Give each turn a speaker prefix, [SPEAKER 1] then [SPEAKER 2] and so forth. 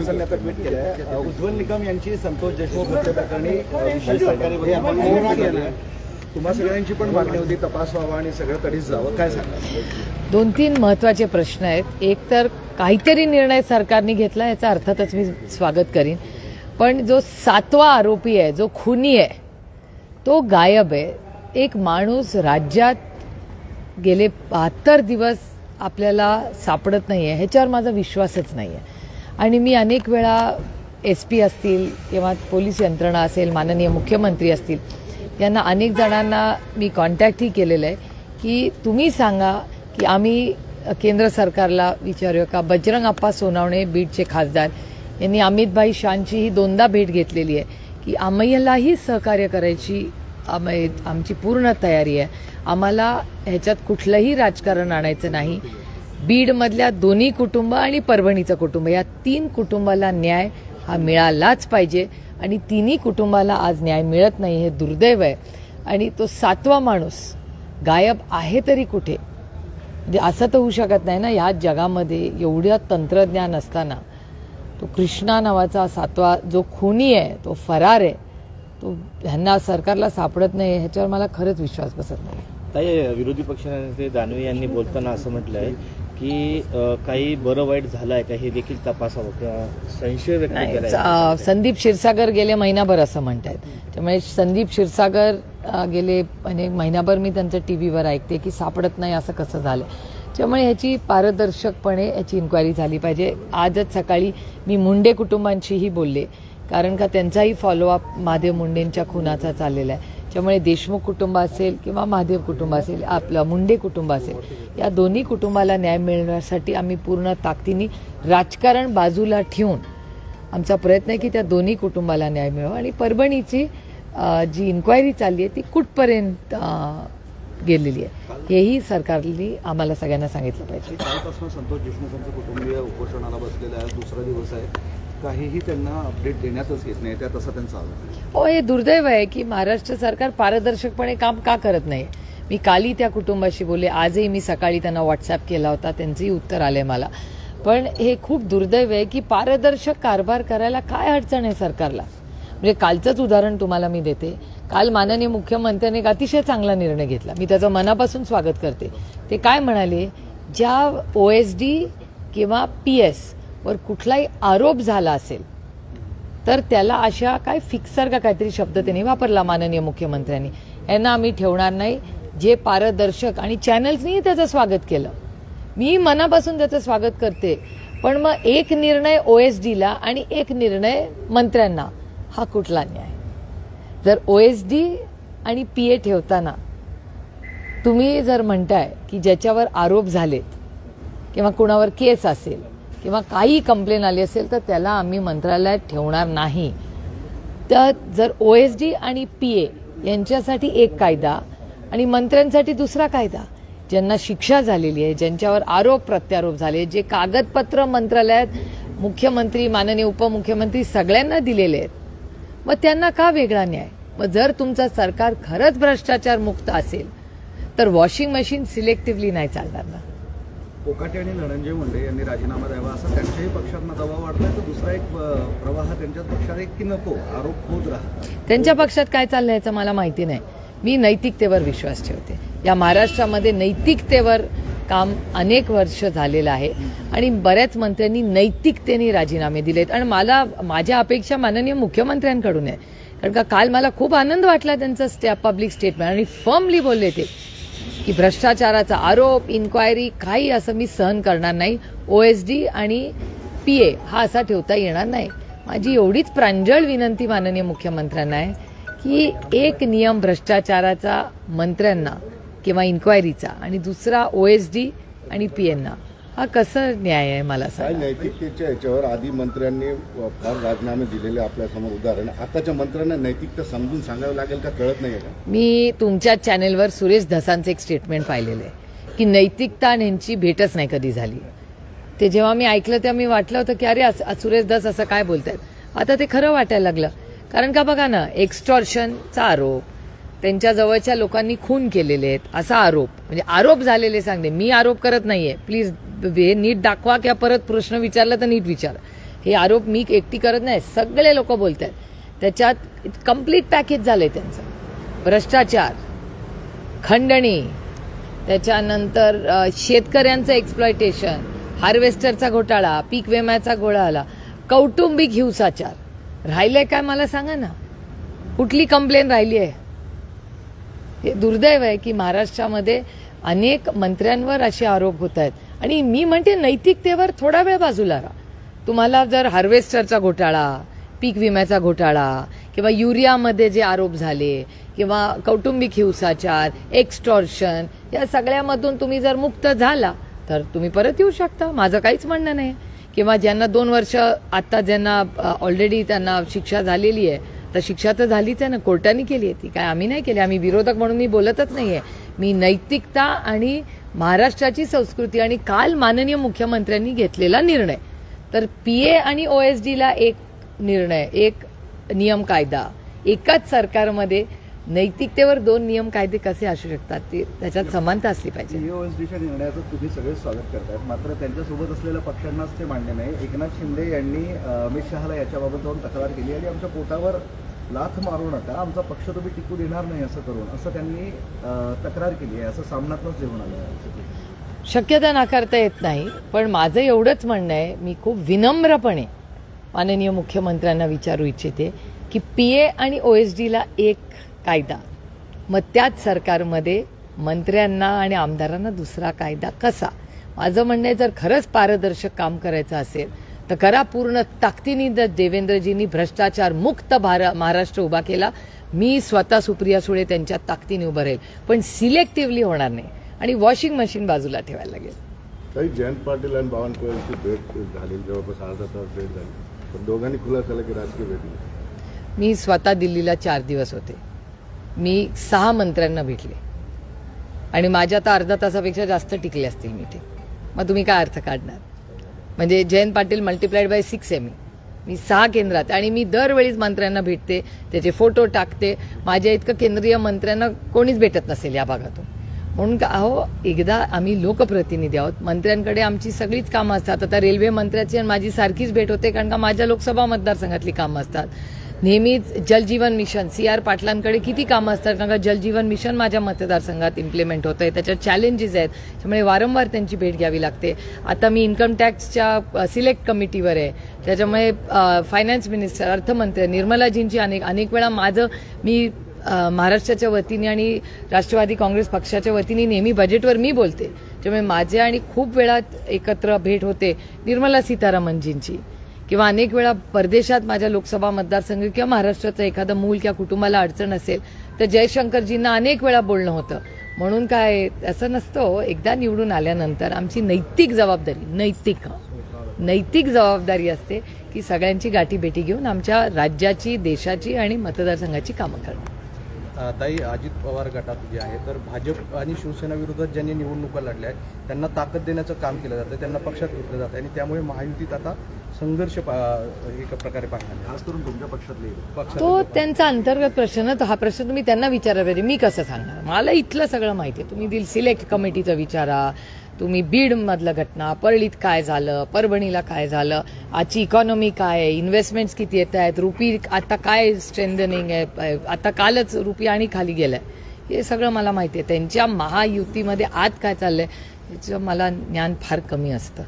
[SPEAKER 1] Tweet केलंय उज्ज्वल निकम यांची संतोष देशमुख हत्या प्रकरणी विशेष सरकारी वकील तुम्हा सगळ्यांची पण मागणी होती तपास व्हावा आणि सगळं कधीच जावं, काय सांगा?
[SPEAKER 2] 2-3 महत्त्वाचे प्रश्न आहेत. एक तर काहीतरी निर्णय सरकारने घेतला याचा अर्थातच मी स्वागत करीन, पण जो 7वा आरोपी आहे, जो खुनी आहे, तो गायब आहे. एक माणूस राज्यात गेले 72 दिवस आपल्याला सापडत नाही आहे, ह्याच्यावर माझा विश्वासच नाही आहे. आणि मी अनेक वेळा SP असतील किंवा पोलीस यंत्रणा असेल, माननीय मुख्यमंत्री असतील, यांना अनेक जणांना मी कॉन्टॅक्टही केलेलं आहे की तुम्ही सांगा की आम्ही केंद्र सरकारला विचारूया का. बजरंग अप्पा सोनवणे बीडचे खासदार यांनी अमितभाई शानचीही 2दा भेट घेतलेली आहे की आम्हालाही सहकार्य करायची आमची पूर्ण तयारी आहे. आम्हाला ह्याच्यात कुठलंही राजकारण आणायचं नाही. बीडमधल्या दोन्ही कुटुंब आणि परभणीचं कुटुंब या 3 कुटुंबाला न्याय हा मिळालाच पाहिजे आणि तिन्ही कुटुंबाला आज न्याय मिळत नाही, हे दुर्दैव आहे. आणि तो 7वा माणूस गायब आहे तरी कुठे? म्हणजे असं तर होऊ शकत नाही ना, ह्या जगामध्ये एवढं तंत्रज्ञान असताना तो कृष्णा नावाचा 7वा जो खुनी आहे, तो फरार आहे, तो ह्यांना सरकारला सापडत नाही, ह्याच्यावर मला खरंच विश्वास बसत नाही.
[SPEAKER 3] ताई, विरोधी पक्षनेते दानवे यांनी बोलताना असं म्हटलंय की काही बरं वाईट झालं आहे का हे देखील तपासावं किंवा संशय व्यक्त केला.
[SPEAKER 2] संदीप क्षीरसागर गेले महिनाभर असं म्हणतात. त्यामुळे संदीप क्षीरसागर गेले महिनाभर मी त्यांचं टीव्हीवर ऐकते की सापडत नाही, असं कसं झालं. त्यामुळे ह्याची पारदर्शकपणे याची इन्क्वायरी झाली पाहिजे. आजच सकाळी मी मुंडे कुटुंबांशीही बोलले, कारण का त्यांचाही फॉलोअप महादेव मुंडेंच्या खुनाचा चाललेला आहे. त्यामुळे देशमुख कुटुंब असेल किंवा महादेव कुटुंब असेल, आपलं मुंडे कुटुंब असेल, या दोन्ही कुटुंबाला न्याय मिळण्यासाठी आम्ही पूर्ण ताकदीने राजकारण बाजूला ठेवून आमचा प्रयत्न आहे की त्या दोन्ही कुटुंबाला न्याय मिळावा. आणि परभणीची जी इन्क्वायरी चालली आहे ती कुठपर्यंत गेलेली आहे हेही सरकारने आम्हाला सगळ्यांना सांगितलं पाहिजे.
[SPEAKER 1] कालपासून संतोष देशमुखांचं कुटुंबीय उपोषणाला बसलेलं आहे, दुसरा दिवस आहे, काहीही त्यांना अपडेट देण्यातच येत नाही, त्यात असं त्यांचा आरोप.
[SPEAKER 2] हो, हे दुर्दैव आहे की महाराष्ट्र सरकार पारदर्शकपणे काम का करत नाही. मी कालही त्या कुटुंबाशी बोलले, आजही मी सकाळी त्यांना व्हॉट्सअप केला होता, त्यांचंही उत्तर आलंय मला. पण हे खूप दुर्दैव आहे की पारदर्शक कारभार करायला काय अडचण आहे सरकारला. म्हणजे कालचंच उदाहरण तुम्हाला मी देते. काल माननीय मुख्यमंत्र्यांनी एक अतिशय चांगला निर्णय घेतला, मी त्याचं मनापासून स्वागत करते. ते काय म्हणाले, ज्या OSD किंवा PS वर कुठलाही आरोप झाला असेल तर त्याला अशा काय फिक्सर का काहीतरी शब्द त्यांनी वापरला माननीय मुख्यमंत्र्यांनी, यांना आम्ही ठेवणार नाही. जे पारदर्शक आणि चॅनल्सनीही त्याचं स्वागत केलं, मी मनापासून त्याचं स्वागत करते. पण मग एक निर्णय OSDला आणि एक निर्णय मंत्र्यांना, हा कुठला न्याय? जर OSD आणि PA ठेवताना तुम्ही जर म्हणताय की ज्याच्यावर आरोप झालेत किंवा कुणावर केस असेल किंवा काही कंप्लेन आली असेल तर त्याला आम्ही मंत्रालयात ठेवणार नाही. तर जर OSD आणि PA यांच्यासाठी एक कायदा आणि मंत्र्यांसाठी दुसरा कायदा, ज्यांना शिक्षा झालेली आहे, ज्यांच्यावर आरोप प्रत्यारोप झाले, जे कागदपत्र मंत्रालयात मुख्यमंत्री, माननीय उपमुख्यमंत्री सगळ्यांना दिलेले आहेत, मग त्यांना का वेगळा न्याय? मग जर तुमचं सरकार खरंच भ्रष्टाचार मुक्त असेल तर वॉशिंग मशीन सिलेक्टिव्हली नाही चालणार ना.
[SPEAKER 1] कोकाटे आणि धनंजय मुंडे यांनी राजीनामा द्यावा असा त्यांच्याही पक्षातनं दबाव वाढलाय, तर दुसरा एक प्रवाह त्यांच्याच पक्षात एक की नको आरोप होत राहतात.
[SPEAKER 2] त्यांच्या पक्षात काय चाललंय याचं मला माहिती नाही. मी नैतिकतेवर विश्वास ठेवते. या महाराष्ट्रामध्ये नैतिकतेवर काम अनेक वर्ष झालेलं आहे आणि बऱ्याच मंत्र्यांनी नैतिकतेने राजीनामे दिलेत. आणि माझ्या अपेक्षा माननीय मुख्यमंत्र्यांकडून आहे, कारण का काल मला खूप आनंद वाटला त्यांचं पब्लिक स्टेटमेंट, आणि फर्मली बोलले ते की भ्रष्टाचाराचा आरोप, इन्क्वायरी काही असं मी सहन करणार नाही. OSD आणि PA हा असा ठेवता येणार नाही. माझी एवढीच प्रांजळ विनंती माननीय मुख्यमंत्र्यांना आहे की एक नियम भ्रष्टाचाराचा मंत्र्यांना किंवा इन्क्वायरीचा आणि दुसरा OSD आणि PAंना, हा कसं न्याय आहे मला सांगा.
[SPEAKER 4] नैतिकतेच्या याच्यावर आधी मंत्र्यांनी फार राजीनामे दिलेले आपल्यासमोर उदाहरण, आताच्या मंत्र्यांना नैतिकता समजून सांगावं लागेल का, कळत नाही का?
[SPEAKER 2] मी तुमच्या चॅनेलवर सुरेश धसांचं एक स्टेटमेंट पाहिलेलं आहे की नैतिकता यांची भेटच नाही कधी झाली. ते जेव्हा मी ऐकलं तेव्हा मी वाटलं होतं की अरे सुरेश धस असं काय बोलतायत. आता ते खरं वाटायला लागलं, कारण का बघा ना, एक्स्टॉर्शनचा आरोप, त्यांच्या जवळच्या लोकांनी खून केलेले आहेत असा आरोप, म्हणजे आरोप झालेले सांगते, मी आरोप करत नाहीये, प्लीज हे नीट दाखवा किंवा परत प्रश्न विचारला तर नीट विचार. हे आरोप मी एकटी करत नाही, सगळे लोक बोलत आहेत. त्याच्यात कम्प्लीट पॅकेज झालंय त्यांचं. भ्रष्टाचार, खंडणी, त्याच्यानंतर शेतकऱ्यांचं एक्सप्लॉयटेशन, हार्वेस्टरचा घोटाळा, पीक विम्याचा घोटाळा, कौटुंबिक हिंसाचार. राहिलंय काय मला सांगा ना, कुठली कंप्लेन राहिली आहे? हे दुर्दैव आहे की महाराष्ट्रामध्ये अनेक मंत्र्यांवर असे आरोप होत आहेत. आणि मी म्हणते नैतिकतेवर थोडा वेळ बाजूला राहा. तुम्हाला जर हार्वेस्टरचा घोटाळा, पीक विम्याचा घोटाळा किंवा युरियामध्ये जे आरोप झाले किंवा कौटुंबिक हिंसाचार, एक्स्टॉर्शन, या सगळ्यामधून तुम्ही जर मुक्त झाला तर तुम्ही परत येऊ शकता, माझं काहीच म्हणणं नाही. किंवा ज्यांना 2 वर्ष आता ज्यांना ऑलरेडी त्यांना शिक्षा झालेली आहे, तर शिक्षा तर झालीच आहे ना, कोर्टाने केली आहे ती, काय आम्ही नाही केली. आम्ही विरोधक म्हणून मी बोलतच नाहीये. मी नैतिकता आणि महाराष्ट्राची संस्कृती आणि काल माननीय मुख्यमंत्र्यांनी घेतलेला निर्णय, तर पीए आणि ओएसडीला एक निर्णय, एक नियम कायदा, एकाच सरकारमध्ये नैतिकतेवर 2 नियम कायदे कसे असू शकतात, ते त्याच्यात समानता असली पाहिजे.
[SPEAKER 1] पीओएसडीच्या निर्णयाचं तुम्ही सगळे स्वागत करतायत, मात्र त्यांच्यासोबत असलेल्या पक्षांनाच ते मान्य नाही. एकनाथ शिंदे यांनी अमित शहाला याच्याबाबत जाऊन तक्रार केली आणि आमच्या पोटावर लाथ मारू नका, आमचा पक्ष तुम्ही टिकू देणार नाही असं करून, असं त्यांनी तक्रार केली आहे, असं सामनातच जेवण आलं.
[SPEAKER 2] शक्यता नाकारता येत नाही, पण माझं एवढंच म्हणणं आहे, मी खूप विनम्रपणे माननीय मुख्यमंत्र्यांना विचारू इच्छिते की पीए आणि ओएसडीला एक कायदा, मग त्याच सरकारमध्ये मंत्र्यांना आणि आमदारांना दुसरा कायदा कसा? माझं म्हणणं आहे, जर खरंच पारदर्शक काम करायचं असेल तर करा पूर्ण ताकदीने. देवेंद्रजींनी भ्रष्टाचार मुक्त महाराष्ट्र उभा केला. मी स्वतः सुप्रिया सुळे त्यांच्या ताकदीने उभं राहील, पण सिलेक्टिव्हली होणार नाही आणि वॉशिंग मशीन बाजूला ठेवायला लागेल.
[SPEAKER 4] काही जयंत पाटील आणि बावनकुळेंची भेट झाली, जवळपास अर्धा तास भेट झाली, पण दोघांनी खुलासा केला की राजकीय भेट.
[SPEAKER 2] मी स्वतः दिल्लीला 4 दिवस होते. मी 6 मंत्र्यांना भेटले आणि माझ्या आता अर्धा तासापेक्षा जास्त टिकले असतील मीटिंग. मग तुम्ही काय अर्थ काढणार? म्हणजे जयंत पाटील मल्टिप्लाइड बाय 6 आहे. मी 6 केंद्रात आणि मी दरवेळीच मंत्र्यांना भेटते, त्याचे फोटो टाकते. माझ्या इतकं केंद्रीय मंत्र्यांना कोणीच भेटत नसेल या भागातून. म्हणून अहो, एकदा आम्ही लोकप्रतिनिधी आहोत, मंत्र्यांकडे आमची सगळीच कामं असतात. आता रेल्वे मंत्र्याची आणि माझी सारखीच भेट होते, कारण का माझ्या लोकसभा मतदारसंघातली कामं असतात. नेहमीच जलजीवन मिशन, CR पाटलांकडे किती कामं असतात, कारण का जलजीवन मिशन माझ्या मतदारसंघात इम्प्लिमेंट होतं आहे, त्याच्यात चॅलेंजेस आहेत, त्यामुळे वारंवार त्यांची भेट घ्यावी लागते. आता मी इन्कम टॅक्सच्या सिलेक्ट कमिटीवर आहे, त्याच्यामुळे फायनान्स मिनिस्टर, अर्थमंत्री निर्मलाजींची अनेक वेळा मी महाराष्ट्राच्या वतीने आणि राष्ट्रवादी काँग्रेस पक्षाच्या वतीने नेहमी बजेटवर मी बोलते, त्यामुळे माझे आणि खूप वेळा एकत्र भेट होते निर्मला सीतारामनजींची. किंवा अनेक वेळा परदेशात माझ्या लोकसभा मतदारसंघ किंवा महाराष्ट्राचं एखादं मूल किंवा कुटुंबाला अडचण असेल तर जयशंकरजींना अनेक वेळा बोलणं होतं. म्हणून काय असं नसतं, एकदा निवडून आल्यानंतर आमची नैतिक जबाबदारी असते की सगळ्यांची गाठीभेटी घेऊन आमच्या राज्याची, देशाची आणि मतदारसंघाची कामं करणं.
[SPEAKER 5] ताई, अजित पवार गटात जे आहे तर भाजप आणि शिवसेना विरोधात ज्यांनी निवडणुका लढल्या आहेत त्यांना ताकद देण्याचं काम केलं जातं, त्यांना पक्षात घेतलं जातं आणि त्यामुळे महायुतीत आता संघर्ष एका प्रकारे पाहिला.
[SPEAKER 1] खास करून तुमच्या पक्षातले
[SPEAKER 2] तो त्यांचा अंतर्गत प्रश्न, तर हा प्रश्न तुम्ही त्यांना विचारा पाहिजे, मी कसं सांगणार? मला इथलं सगळं माहिती आहे. तुम्ही सिलेक्ट कमिटीचं विचारा, तुम्ही बीडमधलं घटना, परळीत काय झालं, परभणीला काय झालं, आजची इकॉनॉमी काय आहे, इन्व्हेस्टमेंट्स किती येत आहेत, रुपी आता काय स्ट्रेंथनिंग आहे, आता कालच रुपी आणि खाली गेलाय, हे सगळं मला माहिती आहे. त्यांच्या महायुतीमध्ये आत काय चाललंय याचं मला ज्ञान फार कमी असतं.